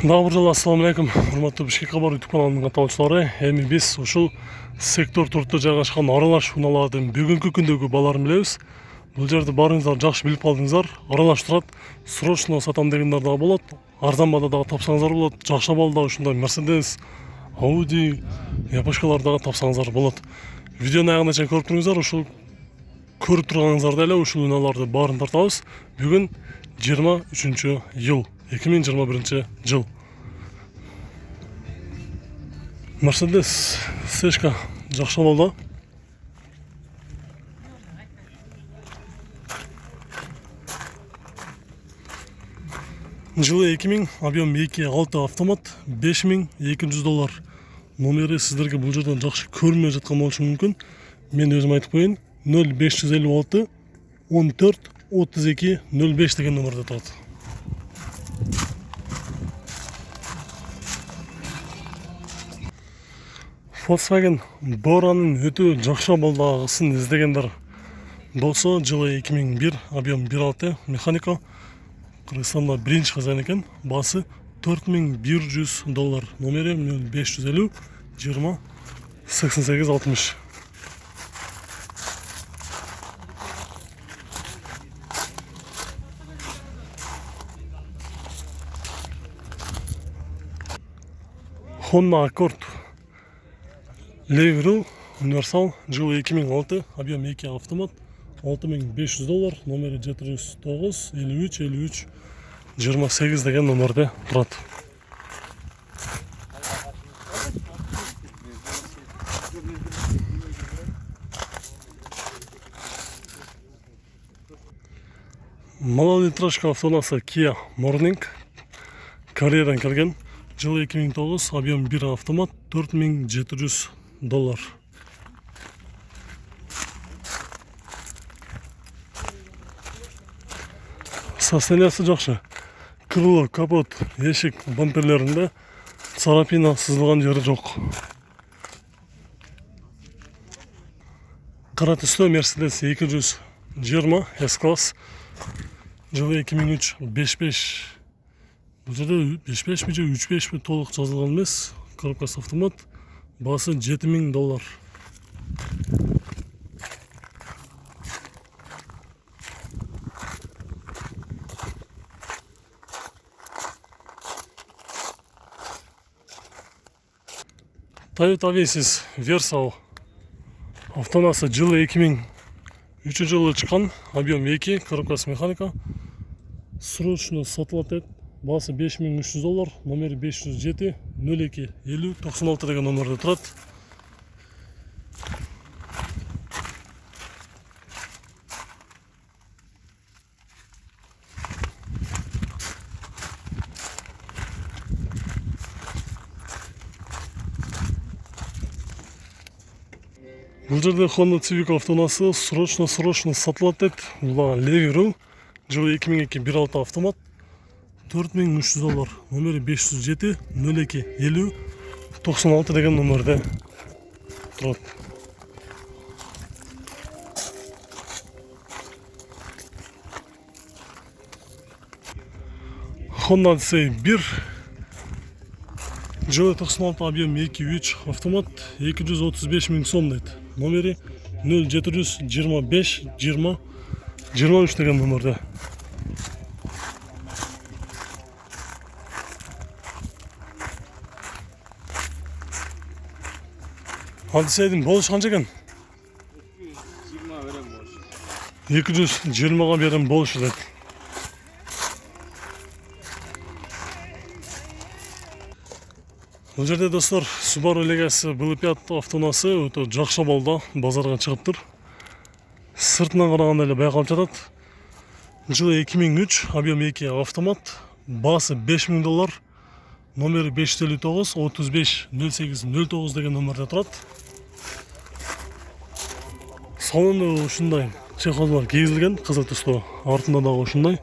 Дагы бир жолу ассаламу алейкум, урматтуу Бишкек кабар YouTube каналынын катталуучулары. Эми биз ушул сектор туртта жайгашкан аралаш унаалардын бүгүнкү күндөгү бааларын билебиз. Бул жерди барыңыздар жакшы билип калдыңыздар. Аралаш турат, срочно сатам дегендер дагы болот. Арзан баада дагы тапсаңыздар болот. Жакшы абалда ушундай Mercedes, Audi, япошкалар дагы тапсаңыздар болот. Видеонун аягына чейин көрүп туруңуздар. Ушул көрүп турганыңыздарда эле ушул унааларды баарын тартабыз. Бүгүн 23-iyul 2021 жыл. Mercedes Сешка жакшы абалда. Жылы 2000, объем 2.6 автомат, $5200. Номери сиздерге бул жерден жакшы көрүнбөй жаткан болушу мүмкүн. Мен өзүм айтып коеюн. 0556 14 32 05 деген номерде турат. Volkswagen Боранын өтө жакшы абалдагысын издегендер болсо, жылы 2001, объем 1.6 механика. Кыргызстанда биринчи казган экен. Баасы $4100. Номери 0550 20 88 60. Honda Accord Leviru универсал, жылы 2006, объем 2 автомат, $6500, номери 709 53 53 28 деген номерде турат. Малолитражка автоунаасы Kia Morning Кореядан келген. Жылы 2009, объем 1 автомат, $4700. Состояниясы жакшы. Крыло, капот, эшик, бамперлеринде царапина, сызылган жери жок. Кара түстө Mercedes 220 S-класс. Жылы 2003 55. Бул жерде 55 ми же 35 ми толук жазылган эмес. Коробкасы автомат. Баасы $7000. Toyota Vesis Versal автоунаасы жылы 2003 жылы чыккан, объем 2, коробкасы механика. Срочно сатылат эт. Баасы $5300, номери 507 02 50 96 деген номерде турат. Бул жерде Honda Civic автоунаасы срочно сатылат эт. Бул Leviru, жылы 2002 1.6 автомат, $4300, номери 507 02 50 96 деген номерде турат. Honda Odyssey 1, жылы 96, объем 2.3 автомат, 235 000 сом дейт. Номери 0725 20 23 деген номерде. Odyssey'дин болушу канча экен? 220 берем болушу дейт. Бул жерде достор Subaru Legacy B5 автоунаасы өтө жакшы абалда базарга чыгыптыр. Сыртынан караганда эле байкалып жатат. Жылы 2003, объем 2 автомат, баасы $5000, номери 559 35 08 09 деген номерде турат. Салону ушундай чехолдор кийгизилген, кызыл түстүү. Артында дагы ушундай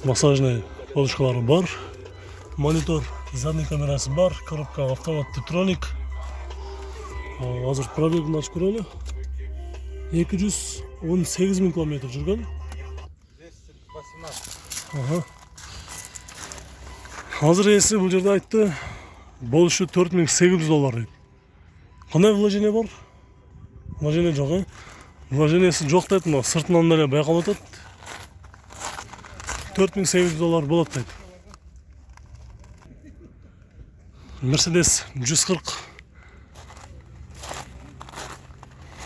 массажный подушкалары бар. Монитор, задний камерасы бар, коробка автомат Tiptronic. Азыр пробегин ачып көрөлү. 218 000 километр жүргөн. Азыр ээси бул жерде айтты, болушу $4800 дейт. Кандай вложение бар? Вложение жок, вложениясы жок дейт, мына сыртынан эле байкалып атат. $4800 болот дейт. Mercedes 140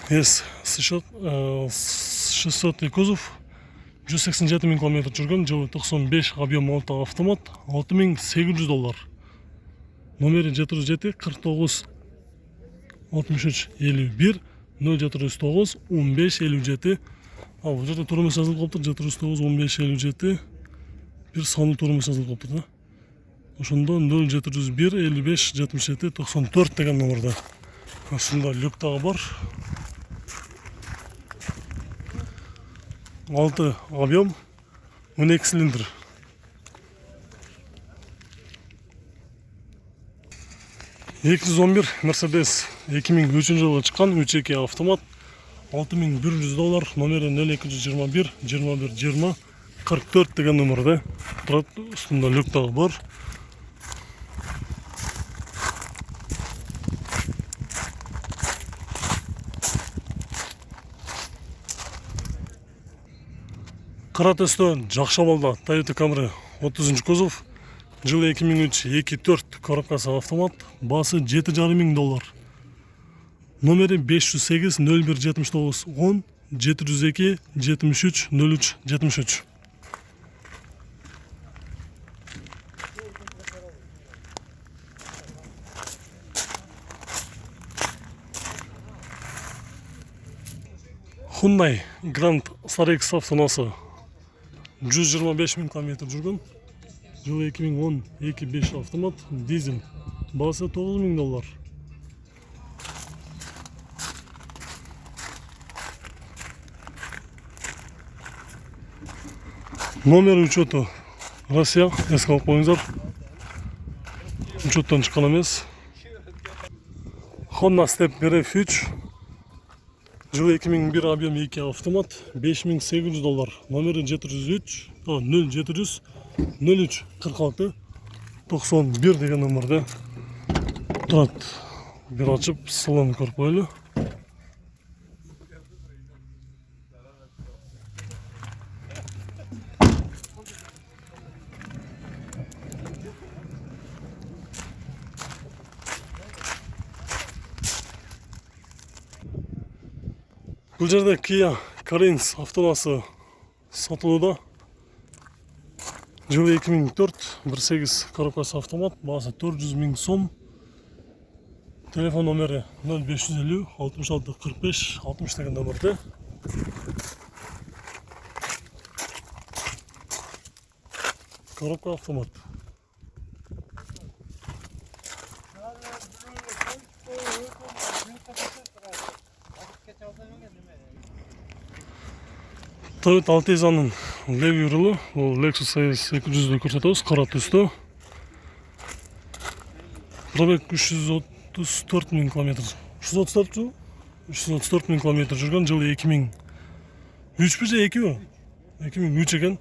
S 600 кузов, 187 000 км жүргөн, жылы 95 объем автомат, $6800. Номери 707 49 63 51 0709 15 57. Бул жерде туура эмес жазылып калыптыр, 709 15 57 бир сануу туура эмес жазылып калыптыр да. Ошондо 0701 55 77 94 деген номерде. Ушунда люк дагы бар. 6 объем, 12 цилиндр. $211 Mercedes 2003 жылы чыккан 3.2 автомат, $6100, номери 0221 21 20 44 деген номерде турат. Устунда люк дагы бар. Кара төстө жакшы абалда Toyota Camry 30 кузов, жылы 2003 2.4 коробкасы автомат, баасы $7500. Номери 508 01 79 10 702 73 03 73. Hyundai Grand Starex автоунасы 125 000 км жүргөн, жылы 2010 2.5 автомат, дизель, баасы $9000. Номер учету Россия, эске алып коюңуздар. Учеттон чыккан эмес. Honda Step RF3, жылы 2001 объем 2 автомат, $5800. Номери 703 0700 03 46 91 деген номерде турат. Бир ачып, салонун көрүп коелу. Бул жерде Kia Carens автоунасы сатылууда. Жылы 2004 1.8 коробкасы автомат, баасы $400 000 сом. Телефон номери 0550 66 45 60 деген номерде. Коробка автомат. Toyota Alteza'nын леви рулу, ол Lexus IS 200'ді көрсөтөбүз, кара түстө. Пробег 334 000 км. 334 000 км жүргөн, жылы 2003 же 2 бі? 2003 екен.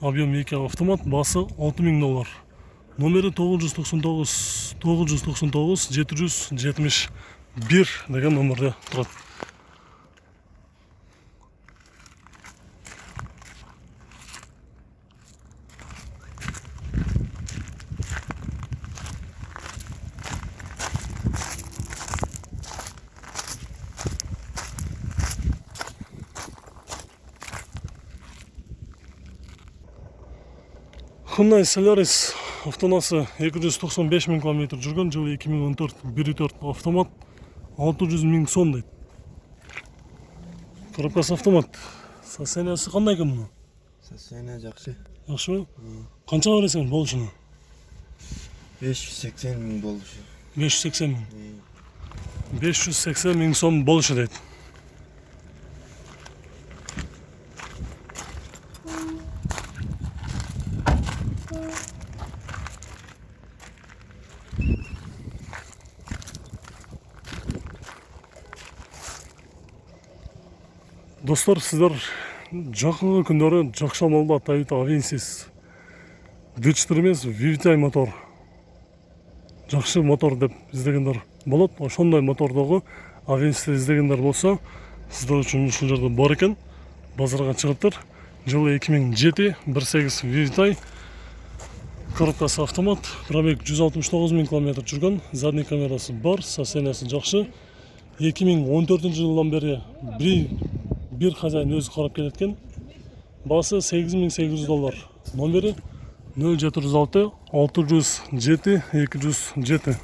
Объем 2 автомат, баасы $6000. Номери 999 771 деген номерде турат. Hyundai Solaris автоунасы 295 000 км жүргөн, жылы 2014 1.4 автомат, $600 000 сом дейт. Коробкасы автомат. Состояниясы кандай экен муну? Состояние жакшы. Жакшыбы? Канча бересиң болушуна? 580 000 болушу. 580 000. 580 000 сом болушу дейт. Достор, сіздер жақынғы күндері жақшы амалда Toyota Avensis D4 емес, Vivtai мотор. Жақсы мотор деп іздегендер болады. Ошондой мотордогу агенция іздегендер болса, сіздер үшін ушул жерде бар екен. Базарға чыгыптыр. Жылы 2007 1.8 Vivtai. Коробкасы автомат. Пробег 169 000 км жүргөн. Задний камерасы бар, состояниясы жакшы. 2014 жылдан бери бир хозяин өзү карап келеткен. Басы $8800. Номери 0706 607 207.